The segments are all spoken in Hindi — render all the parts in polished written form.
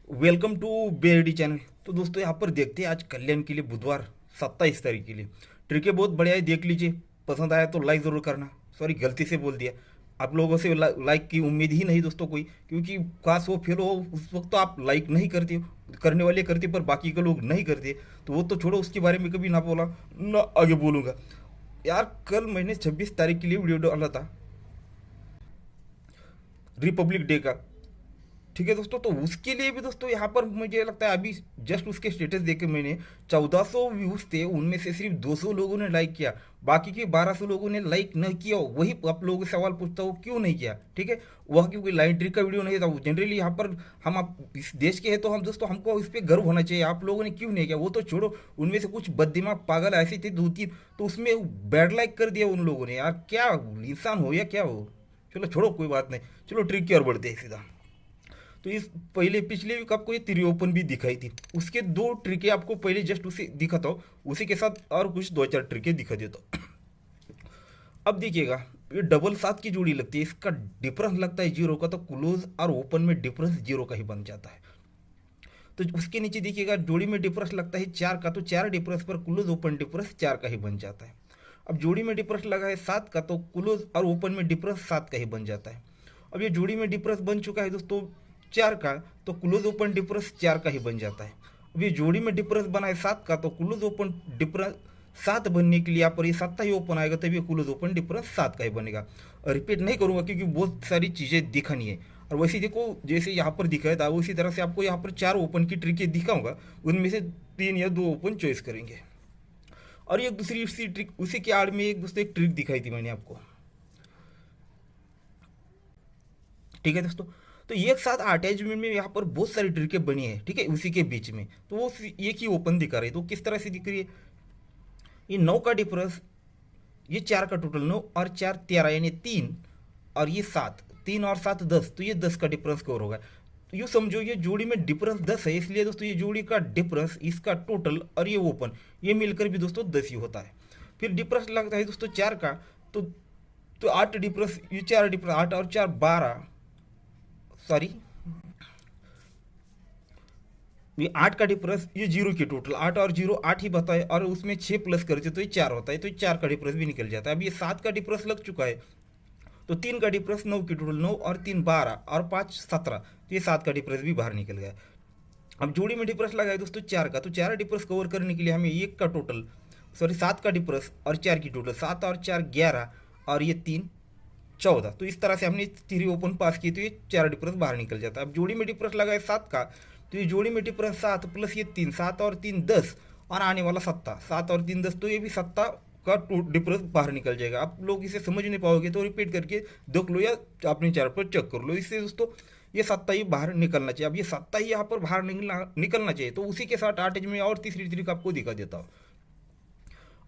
Welcome to Berdi channel. तो दोस्तों यहाँ पर देखते हैं आज कल्याण के लिए बुधवार 27 तारीख के लिए ट्रिकें बहुत बढ़िया है, देख लीजिए। पसंद आया तो लाइक ज़रूर करना। सॉरी, गलती से बोल दिया। आप लोगों से लाइक की उम्मीद ही नहीं दोस्तों कोई, क्योंकि काश वो फेल हो उस वक्त तो आप लाइक नहीं करते हो। करने वाले करते पर बाकी के लोग नहीं करते, तो वो तो छोड़ो, उसके बारे में कभी ना बोला ना आगे बोलूँगा। यार कल मैंने 26 तारीख के लिए वीडियो डाला था, रिपब्लिक डे का। ठीक है दोस्तों, तो उसके लिए भी दोस्तों यहाँ पर मुझे लगता है अभी जस्ट उसके स्टेटस देखे मैंने 1400 व्यूज थे, उनमें से सिर्फ 200 लोगों ने लाइक किया, बाकी के 1200 लोगों ने लाइक नहीं किया। वही आप लोगों से सवाल पूछता हूँ क्यों नहीं किया। ठीक है, वह क्योंकि लाइन ट्रिक का वीडियो नहीं था। जनरली यहाँ पर हम आप इस देश के हैं तो हम दोस्तों हमको इस पर गर्व होना चाहिए। आप लोगों ने क्यों नहीं किया वो तो छोड़ो, उनमें से कुछ बददिमाग पागल ऐसे थे 2-3, तो उसमें बैड लाइक कर दिया उन लोगों ने। यार क्या इंसान हो या क्या हो। चलो छोड़ो, कोई बात नहीं। चलो ट्रिक की ओर बढ़ते हैं सीधा। तो इस पहले पिछले वीक आपको ये तिरी ओपन भी दिखाई थी, उसके दो ट्रिकें आपको पहले जस्ट उसे दिखाता हूँ, उसी के साथ और कुछ 2-4 ट्रिकें दिखा देता हूँ। अब देखिएगा, ये डबल 7 की जोड़ी लगती है, इसका डिफरेंस लगता है 0 का, तो क्लोज और ओपन में डिफरेंस 0 का ही बन जाता है। तो उसके नीचे देखिएगा जोड़ी में डिफरेंस लगता है 4 का, तो 4 डिफरेंस पर क्लोज ओपन डिफरेंस 4 का ही बन जाता है। अब जोड़ी में डिफरेंस लगा है 7 का, तो क्लोज और ओपन में डिफरेंस 7 का ही बन जाता है। अब ये जोड़ी में डिफरेंस बन चुका है दोस्तों 4 का, तो क्लोज ओपन डिफरेंस 4 का ही बन जाता है। अब ये जोड़ी में डिफरेंस बना है 7 का, तो क्लोज ओपन डिफरेंस 7 बनने के लिए यहाँ पर ये 7 ही ओपन आएगा, तभी क्लोज ओपन डिफरेंस 7 का ही बनेगा। रिपीट नहीं करूँगा क्योंकि बहुत सारी चीज़ें दिखानी है। और वैसे देखो, जैसे यहाँ पर दिखाया था उसी तरह से आपको यहाँ पर 4 ओपन की ट्रिकें दिखाऊंगा, उनमें से 3 या 2 ओपन चॉइस करेंगे। और एक दूसरी इसी ट्रिक, उसी के आड़ में एक दोस्तों एक ट्रिक दिखाई थी मैंने आपको। ठीक है दोस्तों, तो एक साथ अटैचमेंट में यहाँ पर बहुत सारी ट्रिकें बनी है। ठीक है, उसी के बीच में तो वो एक ही ओपन दिखा रही है। तो किस तरह से दिख रही है, ये 9 का डिफरेंस, ये 4 का टोटल 9 और 4 13 यानी 3, और ये 7, 3 और 7 10, तो ये 10 का डिफरेंस कवर होगा। तो यूँ समझो ये जोड़ी में डिफरेंस 10 है, इसलिए दोस्तों ये जोड़ी का डिफरेंस, इसका टोटल और ये ओपन, ये मिलकर भी दोस्तों 10 ही होता है। फिर डिफरेंस लगता है दोस्तों 4 का, तो 8 डिफरेंस, ये 4 डिफरेंस 8 और 4 12, सॉरी ये 8 का डिफरेंस, ये 0 की टोटल 8 और 0 8 ही बताए, और उसमें 6 प्लस करते तो ये 4 होता है, तो ये 4 का डिफरेंस भी निकल जाता है। अब ये 7 का डिफरेंस लग चुका है, तो 3 का डिफरेंस 9 की टोटल 9 और 3 12 और 5 17, तो ये 7 का डिफरेंस भी बाहर निकल गया। अब जोड़ी में डिफरेंस लगा है दोस्तों 4 का, तो 4 डिफरेंस कवर करने के लिए हमें 1 का टोटल, सॉरी 7 का डिफरेंस और 4 की टोटल, 7 और 4 11 और ये 3 14, तो इस तरह से हमने थ्री ओपन पास की, तो ये 4 डिफरेंस बाहर निकल जाता है। अब जोड़ी में डिफरेंस लगा है 7 का, तो ये जोड़ी में डिफरेंस 7 प्लस ये 3, 7 और 3 10, और आने वाला 7, 7 और 3 10, तो ये भी 7 का डिफरेंस बाहर निकल जाएगा। आप लोग इसे समझ नहीं पाओगे तो रिपीट करके देख लो या अपने चार्ट पर चेक कर लो। इससे दोस्तों ये 7 ही बाहर निकलना चाहिए। अब ये 7 ही यहाँ पर बाहर निकलना चाहिए, तो उसी के साथ 8 में और तीसरी ट्रिक आपको दिखा देता हूँ।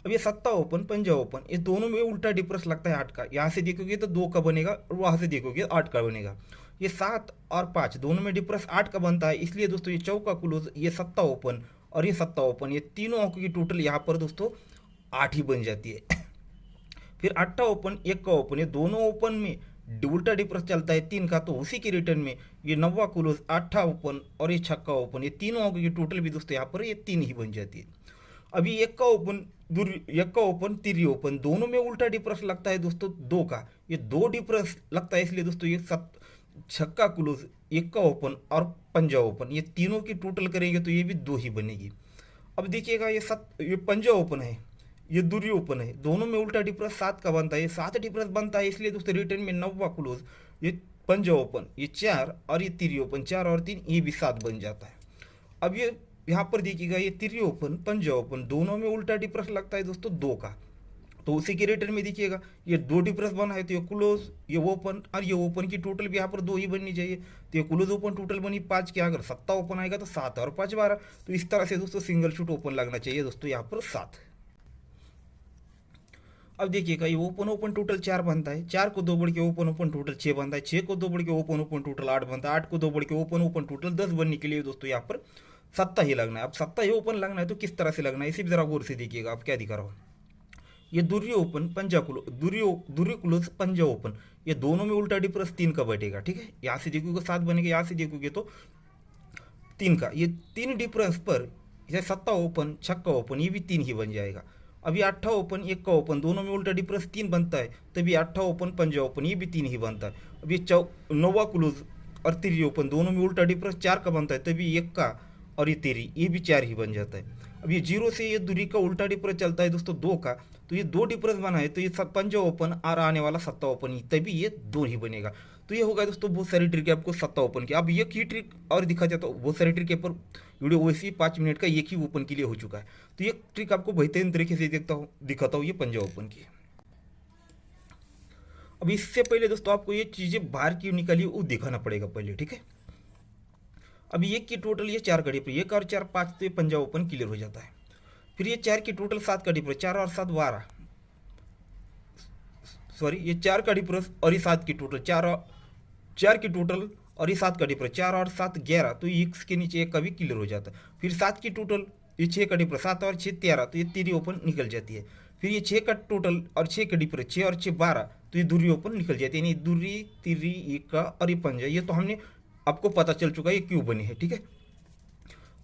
अब ये 7 ओपन 5 ओपन, ये दोनों में उल्टा डिफरेंस लगता है 8 का। यहाँ से देखोगे तो 2 का बनेगा, और वहाँ से देखोगे 8 का बनेगा। ये 7 और 5 दोनों में डिफरेंस 8 का बनता है, इसलिए दोस्तों ये चौका क्लोज, ये 7 ओपन और ये 7 ओपन, ये तीनों अंक की टोटल यहाँ पर दोस्तों 8 ही बन जाती है। फिर 8 ओपन 1 का ओपन, ये दोनों ओपन में उल्टा डिफरेंस चलता है 3 का, तो उसी के रिटर्न में ये 9वां क्लोज 8 ओपन और ये 6 ओपन, ये तीनों अंक की टोटल भी दोस्तों यहाँ पर ये 3 ही बन जाती है। अभी 1 का ओपन, 1 का ओपन 3 ओपन, दोनों में उल्टा डिफरेंस लगता है दोस्तों 2 का, ये 2 डिफरेंस लगता है, इसलिए दोस्तों ये 6 क्लोज 1 का ओपन और 5 ओपन, ये तीनों की टोटल करेंगे तो ये भी 2 ही बनेगी। अब देखिएगा ये 5 ओपन है, ये दूरी ओपन है, दोनों में उल्टा डिफरेंस 7 का बनता है, ये 7 डिफरेंस बनता है, इसलिए दोस्तों रिटर्न में 9वां क्लोज, ये 5 ओपन, ये 4 और ये 3 ओपन, 4 और 3 ये भी 7 बन जाता है। अब ये यहाँ पर देखिएगा ये 3 ओपन 5 ओपन, दोनों में उल्टा डिफरेंस लगता है दोस्तों 2 का, तो उसी के रिटर्न में देखिएगा ये 2 डिफरेंस बना है, तो ये क्लोज, ये ओपन और ये ओपन की टोटल भी यहाँ पर 2 ही बननी चाहिए, तो ये क्लोज ओपन टोटल बनी 5 की, अगर 7 ओपन आएगा तो 7 और 5 12, तो इस तरह से दोस्तों सिंगल शूट ओपन लगना चाहिए दोस्तों यहाँ पर 7। अब देखिएगा ये ओपन ओपन टोटल 4 बनता है, 4 को 2 बढ़ के ओपन ओपन टोटल 6 बनता है, 6 को 2 बढ़ के ओपन ओपन टोटल 8 बनता है, 8 को 2 बढ़ के ओपन ओपन टोटल 10 बनने के लिए दोस्तों यहाँ पर 7 ही लगना है। अब 7 ही ओपन लगना है तो किस तरह से लगना है, इसी भी जरा गौर से देखिएगा। आप क्या दिखा रहा हूँ, ये दूरी ओपन पंजा क्लोज, दूरी क्लोज पंजा ओपन, ये दोनों में उल्टा डिफरेंस 3 का बैठेगा। ठीक है, यहाँ से देखोगे 7 बनेगा, यहाँ से देखोगे तो तीन का, ये तीन डिफरेंस पर जैसे सत्ता ओपन छक्का ओपन ये भी तीन ही बन जाएगा। अभी अट्ठा ओपन एक का ओपन दोनों में उल्टा डिफरेंस तीन बनता है, तभी अट्ठा ओपन पंजा ओपन ये भी तीन ही बनता है। अब ये नौवा क्लोज और तिरी ओपन दोनों में उल्टा डिफरेंस चार का बनता है, तभी एक का और ये तिरी ये भी चार ही बन जाता है। अब ये जीरो से ये दूरी का उल्टा डिफरेंस चलता है दोस्तों दो का, तो ये दो डिफरेंस बना है, तो ये पंजा ओपन और आने वाला सत्ता ओपन तभी ये दो ही बनेगा। तो ये होगा दोस्तों बहुत सारी ट्रिक है आपको सत्ता ओपन की। अब ये की ट्रिक और दिखा जाता है, बहुत सारी ट्रिक है पर वीडियो वैसे ही 5 मिनट का एक ही ओपन के लिए हो चुका है। तो ये ट्रिक आपको बेहतरीन तरीके से दिखाता हूँ ये पंजा ओपन की। अब इससे पहले दोस्तों आपको ये चीज़ें बाहर की निकाली वो दिखाना पड़ेगा पहले, ठीक है। अभी एक की टोटल ये चार का डिफरेंस, एक और चार पाँच, तो ये पंजा ओपन क्लियर हो जाता है। फिर ये चार की टोटल सात का डिफरेंस, चार और सात 12, सॉरी ये चार का डिफरेंस और ये सात की टोटल चार की टोटल और ये सात का डिफरेंस, चार और सात 11, तो ये इसके नीचे एक का भी क्लियर हो जाता है। फिर सात की टोटल ये छः का डिफरेंस, सात और छः 13, तो ये तिरी ओपन निकल जाती है। फिर ये छः का टोटल और छः का डिफरेंस, छः और छः 12, तो ये दूरी ओपन निकल जाती है। यानी दूरी तिरी एक का और ये पंजा, ये तो हमने आपको पता चल चुका है ये क्यों बनी है, ठीक है।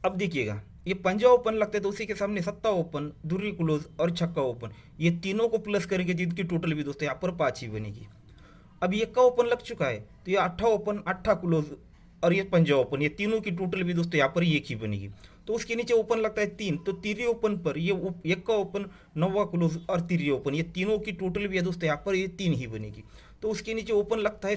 अब देखिएगा ये पंजा ओपन लगता है तो उसी के सामने सत्ता ओपन दूरी क्लोज और छक्का ओपन, ये तीनों को प्लस करेंगे जिनकी टोटल भी दोस्तों यहाँ पर 5 ही बनेगी। अब ये का ओपन लग चुका है, तो ये अट्ठा ओपन अट्ठा क्लोज और ये पंजा ओपन, ये तीनों की टोटल भी दोस्तों यहाँ पर एक ही बनेगी। तो उसके नीचे ओपन लगता है 3, तो तिरी ओपन पर ये एक का ओपन नौवा क्लोज और तिरी ओपन, ये तीनों की टोटल भी है दोस्तों यहाँ पर ये 3 ही बनेगी। तो उसके नीचे ओपन लगता है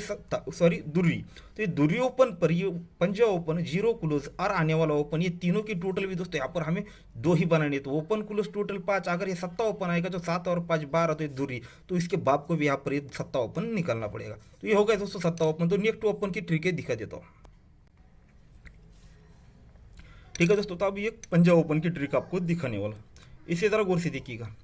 दूरी, तो ये दूरी ओपन पर ये पंजा ओपन जीरो क्लोज और आने वाला ओपन, ये तीनों की टोटल भी दोस्तों यहाँ पर हमें 2 ही बनानी है। तो ओपन क्लोज टोटल 5, अगर ये सत्ता ओपन आएगा तो 7 और 5 12, तो ये दूरी, तो इसके बाप को भी यहाँ पर ये सत्ता ओपन निकालना पड़ेगा। तो ये हो गया दोस्तों सत्ता ओपन। तो नेक्स्ट ओपन की ट्रिक दिखा देता हूँ, ठीक है दोस्तों। तो अब ये पंजा ओपन की ट्रिक आपको दिखाने वाला, इसे ज़रा गौर से देखिएगा।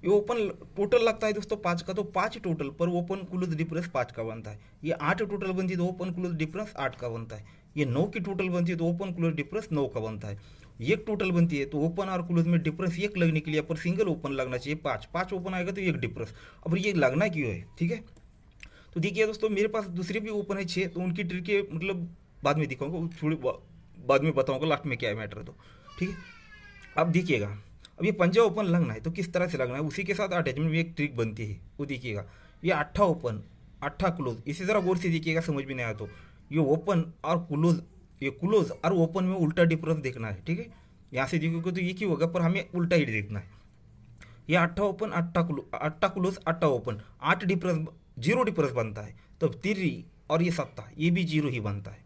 ये ओपन टोटल लगता है दोस्तों 5 का, तो 5 टोटल पर ओपन क्लोज डिफरेंस 5 का बनता है। ये 8 टोटल बनती है तो ओपन क्लोज डिफरेंस 8 का बनता है। ये 9 की टोटल बनती है तो ओपन क्लोज डिफरेंस 9 का बनता है। एक टोटल बनती है तो ओपन और क्लोज में डिफरेंस एक लगने के लिए पर सिंगल ओपन लगना चाहिए 5 ओपन आएगा तो एक डिफरेंस। अब ये लगना क्यों है, ठीक है। तो देखिए दोस्तों मेरे पास दूसरे भी ओपन है 6, तो उनकी ट्रिक मतलब बाद में दिखाऊंगा, थोड़ी बाद में बताऊंगा लास्ट में क्या है मैटर, तो ठीक है। अब देखिएगा अब ये पंजा ओपन लगना है तो किस तरह से लगना है, उसी के साथ अटैचमेंट में एक ट्रिक बनती है वो देखिएगा। ये अट्ठा ओपन अट्ठा क्लोज, इसे ज़रा गौर से देखिएगा, समझ में नहीं आया तो ये ओपन और क्लोज, ये क्लोज और ओपन में उल्टा डिफरेंस देखना है, ठीक है। यहाँ से देखोगे तो ये क्यों होगा, पर हमें उल्टा ही देखना है। ये अट्ठा ओपन अट्ठा क्लोज अट्ठा ओपन, 8 डिफरेंस 0 डिफरेंस बनता है, तब तिरी और ये सत्ता ये भी 0 ही बनता है।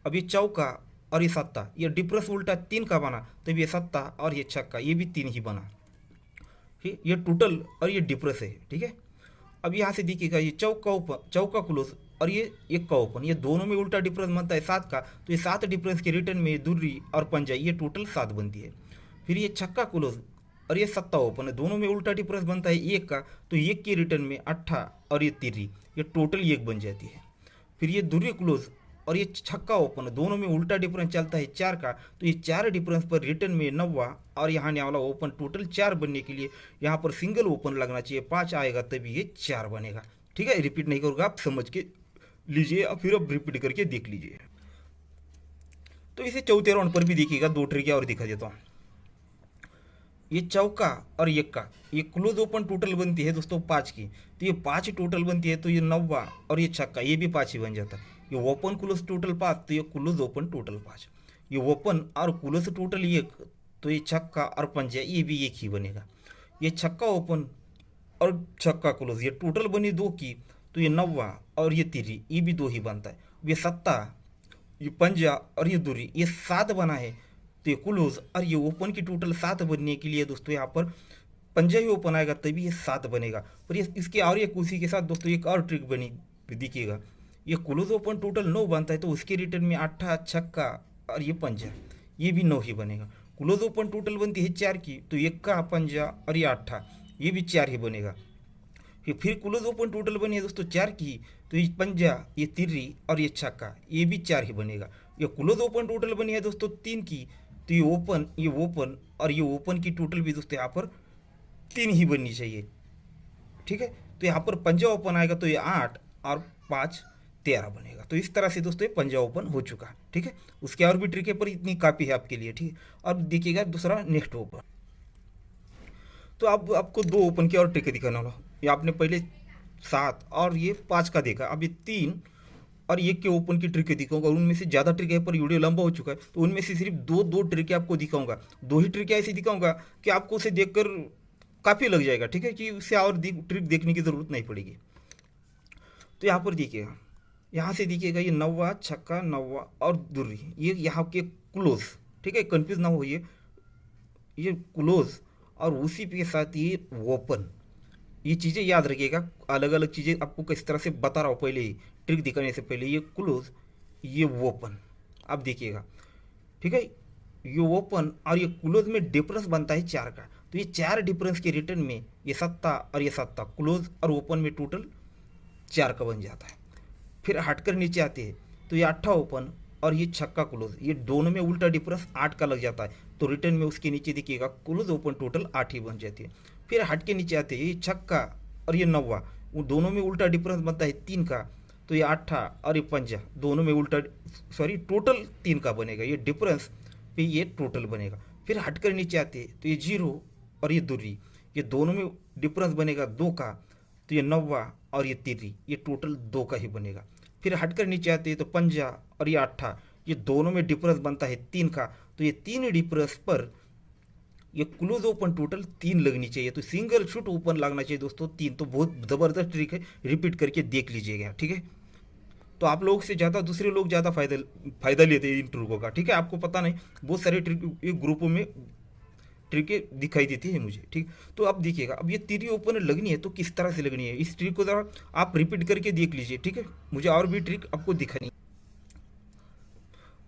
अब ये चौका और ये सत्ता, ये डिफरेंस उल्टा 3 का बना, तब ये सत्ता और ये छक्का ये भी 3 ही बना, ठीक। ये टोटल और ये डिफरेंस है, ठीक है। अब यहाँ से देखिएगा ये चौका क्लोज और ये एक का ओपन, ये दोनों में उल्टा डिफरेंस बनता है 7 का, तो ये 7 डिफरेंस के रिटर्न में दूरी और पंजा ये टोटल 7 बनती है। फिर ये छक्का क्लोज और ये सत्ता ओपन है, दोनों में उल्टा डिफरेंस बनता है 1 का, तो 1 के रिटर्न में अट्ठा और ये तिरी ये टोटल 1 बन जाती है। फिर ये दूरी क्लोज और ये छक्का ओपन, दोनों में उल्टा डिफरेंस चलता है 4 का, तो ये 4 डिफरेंस पर रिटर्न में 9 और यहाँ आने वाला ओपन, टोटल 4 बनने के लिए यहाँ पर सिंगल ओपन लगना चाहिए, 5 आएगा तभी ये 4 बनेगा, ठीक है। रिपीट नहीं करूँगा, आप समझ के लीजिए और फिर अब रिपीट करके देख लीजिए। तो इसे चौथे राउंड पर भी देखिएगा, 2 ट्रिक और दिखा देता हूँ। ये चौका और एक का ये क्लोज ओपन टोटल बनती है दोस्तों 5 की, तो ये 5 टोटल बनती है, तो ये 9 और ये छक्का ये भी 5 ही बन जाता है। ये ओपन क्लोज टोटल 5, तो ये क्लोज ओपन टोटल 5, ये ओपन और क्लोज टोटल 1, तो ये छक्का और पंजा ये भी 1 ही बनेगा। ये छक्का ओपन और छक्का क्लोज ये टोटल बनी 2 की, तो ये 9 और ये तिरी ये भी 2 ही बनता है। ये सत्ता ये पंजा और ये दूरी ये 7 बना है, तो ये क्लोज और ये ओपन की टोटल 7 बनने के लिए दोस्तों यहाँ पर पंजा ही ओपन आएगा तभी ये 7 बनेगा। पर ये इसके और एक उसी के साथ दोस्तों एक और ट्रिक बनी देखिएगा। ये क्लोज ओपन टोटल 9 बनता है, तो उसके रिटर्न में अट्ठा छक्का और ये पंजा ये भी 9 ही बनेगा। क्लोज ओपन टोटल बनती है 4 की, तो 1 का पंजा और ये अट्ठा ये भी 4 ही बनेगा। फिर क्लोज ओपन टोटल बनी है दोस्तों 4 की, तो ये पंजा ये तिरी और ये छक्का ये भी 4 ही बनेगा। ये क्लोज ओपन टोटल बनी है दोस्तों 3 की, तो ये ओपन और ये ओपन की टोटल भी दोस्तों यहाँ पर 3 ही बननी चाहिए, ठीक है। तो यहाँ पर पंजा ओपन आएगा तो ये 8 और 5 13 बनेगा। तो इस तरह से दोस्तों ये पंजा ओपन हो चुका है, ठीक है। उसके और भी ट्रिक है पर इतनी काफ़ी है आपके लिए, ठीक है। अब देखिएगा दूसरा नेक्स्ट ओपन। तो अब आपको 2 ओपन की और ट्रिक दिखाना होगा। ये आपने पहले 7 और ये 5 का देखा, अब ये 3 और 1 के ओपन की ट्रिक दिखाऊंगा। उनमें से ज़्यादा ट्रिक है पर वीडियो लंबा हो चुका है, तो उनमें से सिर्फ दो ट्रिक आपको दिखाऊंगा। 2 ही ट्रिक ऐसी दिखाऊंगा कि आपको उसे देखकर काफ़ी लग जाएगा, ठीक है, कि उससे और ट्रिक देखने की ज़रूरत नहीं पड़ेगी। तो यहाँ पर देखिएगा, यहाँ से देखिएगा ये नौवा छक्का नौवा और दुर्री, ये यहाँ के क्लोज, ठीक है, कंफ्यूज ना हो, ये क्लोज और उसी के साथ ये ओपन। ये चीज़ें याद रखिएगा, अलग अलग चीज़ें आपको किस तरह से बता रहा हूँ पहले ही ट्रिक दिखाने से पहले। ये क्लोज, ये ओपन, अब देखिएगा, ठीक है। ये ओपन और ये क्लोज में डिफरेंस बनता है 4 का, तो ये 4 डिफरेंस के रिटर्न में ये 7 और ये 7 क्लोज और ओपन में टोटल 4 का बन जाता है। फिर हटकर नीचे आते हैं तो ये 8 ओपन और ये छक्का क्लोज, ये दोनों में उल्टा डिफरेंस 8 का लग जाता है, तो रिटर्न में उसके नीचे देखिएगा क्लोज ओपन टोटल 8 ही बन जाती है। फिर हट के नीचे आते हैं ये छक्का और ये नौवा, वो दोनों में उल्टा डिफरेंस बनता है 3 का, तो ये 8 और ये पंजा दोनों में उल्टा, सॉरी टोटल 3 का बनेगा, ये डिफरेंस पे ये टोटल बनेगा। फिर हटकर नीचे आते तो ये 0 और ये दुर्री, ये दोनों में डिफरेंस बनेगा 2 का, तो ये नौवा और ये तिर्री, ये टोटल 2 का ही बनेगा। फिर हटकर नीचे आते हैं तो पंजा और ये 8, ये दोनों में डिफरेंस बनता है 3 का, तो ये 3 डिफरेंस पर ये क्लोज ओपन टोटल 3 लगनी चाहिए। तो सिंगल शूट ओपन लगना चाहिए दोस्तों 3। तो बहुत ज़बरदस्त ट्रिक है, रिपीट करके देख लीजिएगा, ठीक है। तो आप लोग से ज़्यादा दूसरे लोग ज़्यादा फ़ायदा लेते हैं इन ट्रिकों का, ठीक है। आपको पता नहीं, बहुत सारे ट्रिक एक ग्रुपों में ट्रिकें दिखाई देती है मुझे, ठीक। तो अब देखिएगा, अब ये 3 ओपन लगनी है तो किस तरह से लगनी है, इस ट्रिक को ज़रा आप रिपीट करके देख लीजिए, ठीक है। मुझे और भी ट्रिक आपको दिखानी।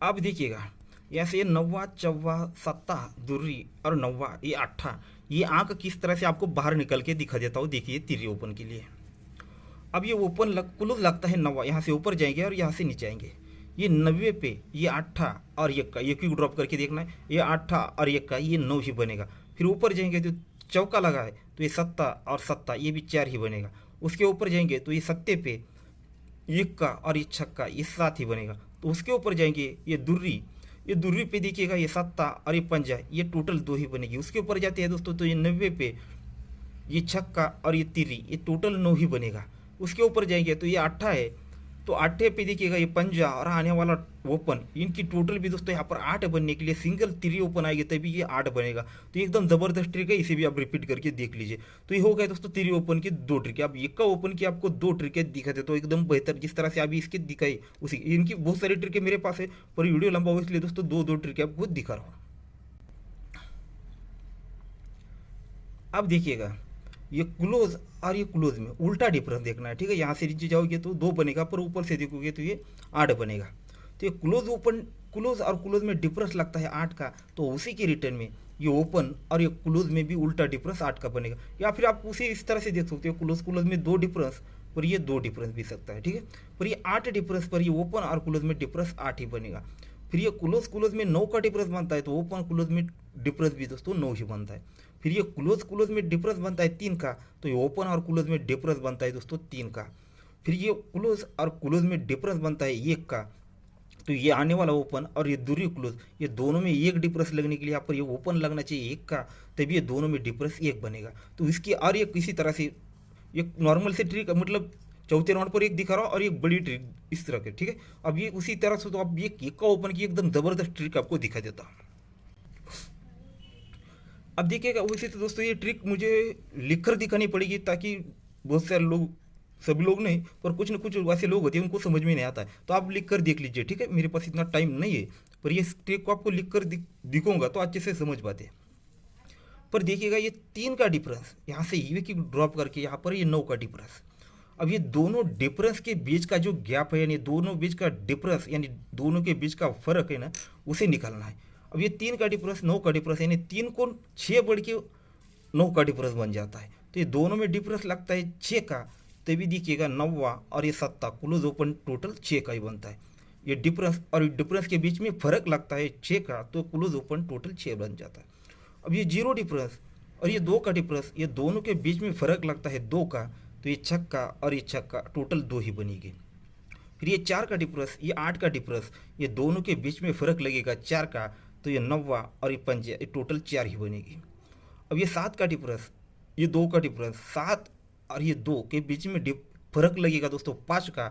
अब देखिएगा, यहाँ से नौवा चौवा 7 दुर्री और नौवा ये 8, ये आंक किस तरह से आपको बाहर निकल के दिखा देता हूँ, देखिए 3 ओपन के लिए। अब ये ओपन क्लोज लगता है नौवा, यहाँ से ऊपर जाएंगे और यहाँ से नीचे आएंगे, ये 90 पे ये 8 और 1 का, ये क्यों ड्रॉप करके देखना है, ये 8 और 1 का, ये 9 ही बनेगा। फिर ऊपर जाएंगे तो चौका लगा है तो ये 7 और 7, ये भी 4 ही बनेगा। उसके ऊपर जाएंगे तो ये 7 पे 1 का और ये छक्का, ये 7 ही बनेगा। तो उसके ऊपर जाएंगे ये दुर्री पे देखिएगा ये 7 और ये पंजा, ये टोटल 2 ही बनेगी। उसके ऊपर जाते हैं दोस्तों तो ये 90 पे ये छक्का और ये तिर्री, ये टोटल 9 ही बनेगा। उसके ऊपर जाएंगे तो ये 8 है, तो 8 पे देखिएगा ये पंजा और आने वाला ओपन, इनकी टोटल भी दोस्तों यहाँ पर 8 बनने के लिए सिंगल 3 ओपन आएगी तभी ये 8 बनेगा। तो एकदम ज़बरदस्त ट्रिक है, इसे भी आप रिपीट करके देख लीजिए। तो ये हो गया दोस्तों 3 ओपन की 2 ट्रिक। अब 1 का ओपन की आपको 2 ट्रिकें दिखाते तो एकदम बेहतर, जिस तरह से अभी इसकी दिखाई उसी, इनकी बहुत सारी ट्रिकें मेरे पास है पर वीडियो लंबा हो इसलिए दोस्तों 2 ट्रिकें आपको दिखा रहा हूँ। अब देखिएगा, ये क्लोज और ये क्लोज में उल्टा डिफरेंस देखना है, ठीक है। यहाँ से नीचे जाओगे तो 2 बनेगा, पर ऊपर से देखोगे तो ये 8 बनेगा। तो ये क्लोज ओपन, क्लोज और क्लोज में डिफरेंस लगता है 8 का, तो उसी के रिटर्न में ये ओपन और ये क्लोज में भी उल्टा डिफरेंस 8 का बनेगा। या फिर आप उसे इस तरह से देख सकते हो, क्लोज में 2 डिफरेंस पर ये 2 डिफरेंस भी सकता है, ठीक है। पर ये 8 डिफरेंस पर ये ओपन और क्लोज में डिफरेंस 8 ही बनेगा। फिर ये क्लोज में 9 का डिफरेंस बनता है, तो ओपन क्लोज में डिफरेंस भी दोस्तों 9 ही बनता है। फिर ये क्लोज में डिफरेंस बनता है 3 का, तो ये ओपन और क्लोज में डिफरेंस बनता है दोस्तों 3 का। फिर ये क्लोज और क्लोज में डिफरेंस बनता है 1 का, तो ये आने वाला ओपन और ये दूरी क्लोज, ये दोनों में 1 डिफरेंस लगने के लिए यहाँ पर ये ओपन लगना चाहिए 1 का, तभी ये दोनों में डिफरेंस 1 बनेगा। तो इसकी और ये किसी तरह से एक नॉर्मल से ट्रिक, मतलब चौथे राउंड पर 1 दिखा रहा हूँ और एक बड़ी ट्रिक इस तरह के, ठीक है। अब ये उसी तरह से, तो अब ये 1 का ओपन की एकदम ज़बरदस्त ट्रिक आपको दिखा देता हूँ। अब देखिएगा, वैसे तो दोस्तों ये ट्रिक मुझे लिखकर दिखानी पड़ेगी, ताकि बहुत सारे लोग, सभी लोग नहीं पर कुछ न कुछ वैसे लोग होते हैं उनको समझ में नहीं आता है, तो आप लिख कर देख लीजिए, ठीक है। मेरे पास इतना टाइम नहीं है, पर ये ट्रिक को आपको लिख कर दिखाऊंगा तो अच्छे से समझ पाते हैं। पर देखिएगा, ये 3 का डिफरेंस, यहाँ से ये की ड्रॉप करके यहाँ पर ये 9 का डिफरेंस। अब ये दोनों डिफरेंस के बीच का जो गैप है, यानी दोनों बीच का डिफरेंस, यानी दोनों के बीच का फर्क है ना, उसे निकालना है। अब ये 3 का डिफरेंस 9 का डिफरेंस, यानी 3 को 6 बढ़ के 9 का डिफरेंस बन जाता है। तो ये दोनों में डिफरेंस लगता है 6 का, तभी देखिएगा 9 और ये 7 क्लोज ओपन टोटल 6 का ही बनता है। ये डिफरेंस और डिफरेंस के बीच में फर्क लगता है 6 का, तो क्लोज ओपन टोटल 6 बन जाता है। अब ये 0 डिफरेंस और ये 2 का डिफरेंस, ये दोनों के बीच में फर्क लगता है 2 का, तो ये छक्का और ये छक्का टोटल 2 ही बनेगी। फिर ये 4 का डिफरेंस, ये 8 का डिफरेंस, ये दोनों के बीच में फ़र्क लगेगा 4 का, तो ये 90 और ये 5, ये टोटल 4 ही बनेगी। अब ये 7 का डिफरेंस, ये 2 का डिफरेंस, 7 और ये 2 के बीच में फर्क लगेगा दोस्तों 5 का,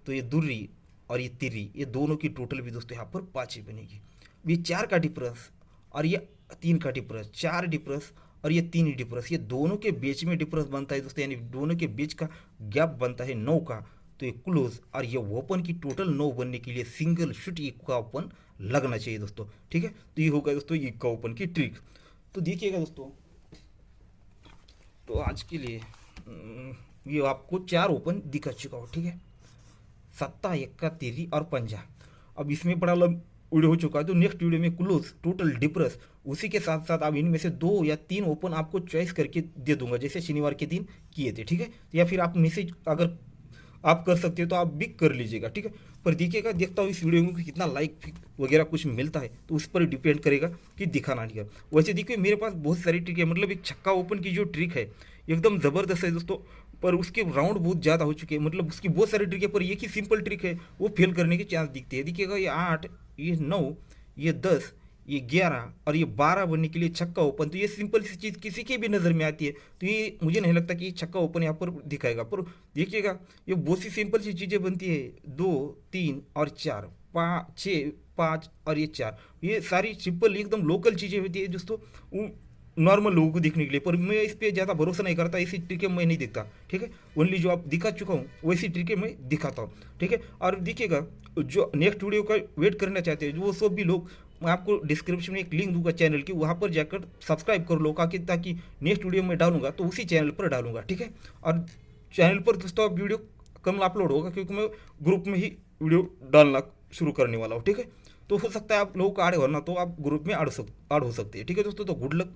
तो ये दूरी और ये तिरी, ये दोनों की टोटल भी दोस्तों यहाँ पर 5 ही बनेगी। अब ये 4 का डिफरेंस और ये 3 का डिफरेंस, 4 डिफरेंस और ये 3 डिफरेंस, ये दोनों के बीच में डिफरेंस बनता है दोस्तों, यानी दोनों के बीच का गैप बनता है 9 का, तो ये क्लोज और ये ओपन की टोटल 9 बनने के लिए सिंगल शुट ये का ओपन लगना चाहिए दोस्तों। ठीक है, तो ये होगा दोस्तों ये का ओपन की ट्रिक। तो देखिएगा दोस्तों, तो आज के लिए ये आपको 4 ओपन दिखा चुका हो। ठीक है, 7, 1, 3 और 5। अब इसमें बड़ा वीडियो हो चुका है, तो नेक्स्ट वीडियो में क्लोज टोटल डिफरेंस उसी के साथ साथ आप इनमें से 2 या 3 ओपन आपको चॉइस करके दे दूंगा, जैसे शनिवार के दिन किए थे। ठीक है, या फिर आप मैसेज अगर आप कर सकते हो तो आप भी कर लीजिएगा। ठीक है, पर देखिएगा, देखता हूँ इस वीडियो में कितना लाइक वगैरह कुछ मिलता है, तो उस पर डिपेंड करेगा कि दिखाना नहीं है। वैसे देखिए मेरे पास बहुत सारी ट्रिक है, मतलब एक छक्का ओपन की जो ट्रिक है एकदम ज़बरदस्त है दोस्तों, पर उसके राउंड बहुत ज़्यादा हो चुके हैं, मतलब उसकी बहुत सारी ट्रिक है, पर एक ही सिंपल ट्रिक है वो फेल करने के चांस दिखते हैं। देखिएगा ये 8, ये 9, ये 10, ये 11 और ये 12 बनने के लिए छक्का ओपन, तो ये सिंपल सी चीज़ किसी की भी नज़र में आती है, तो ये मुझे नहीं लगता कि ये छक्का ओपन यहाँ पर दिखाएगा। पर देखिएगा ये बहुत सी सिंपल सी चीज़ें बनती है, 2, 3 और 4, 5, 6, 5 और ये 4, ये सारी सिंपल एकदम लोकल चीज़ें होती है दोस्तों, नॉर्मल लोगों को दिखने के लिए, पर मैं इस पर ज़्यादा भरोसा नहीं करता, ऐसी ट्रिकें मैं नहीं देखता। ठीक है, ओनली जो आप दिखा चुका हूँ वैसी ट्रिकें मैं दिखाता हूँ। ठीक है, और देखिएगा जो नेक्स्ट वीडियो का वेट करना चाहते हैं वो सब भी लोग, मैं आपको डिस्क्रिप्शन में एक लिंक दूंगा चैनल की, वहाँ पर जाकर सब्सक्राइब कर लो ताकि नेक्स्ट वीडियो में डालूंगा तो उसी चैनल पर डालूंगा। ठीक है, और चैनल पर दोस्तों अब वीडियो कम अपलोड होगा क्योंकि मैं ग्रुप में ही वीडियो डालना शुरू करने वाला हूँ। ठीक है, तो हो सकता है आप लोगों को ऐड होना, तो आप ग्रुप में ऐड हो सकते हैं। ठीक है दोस्तों, तो गुड लक।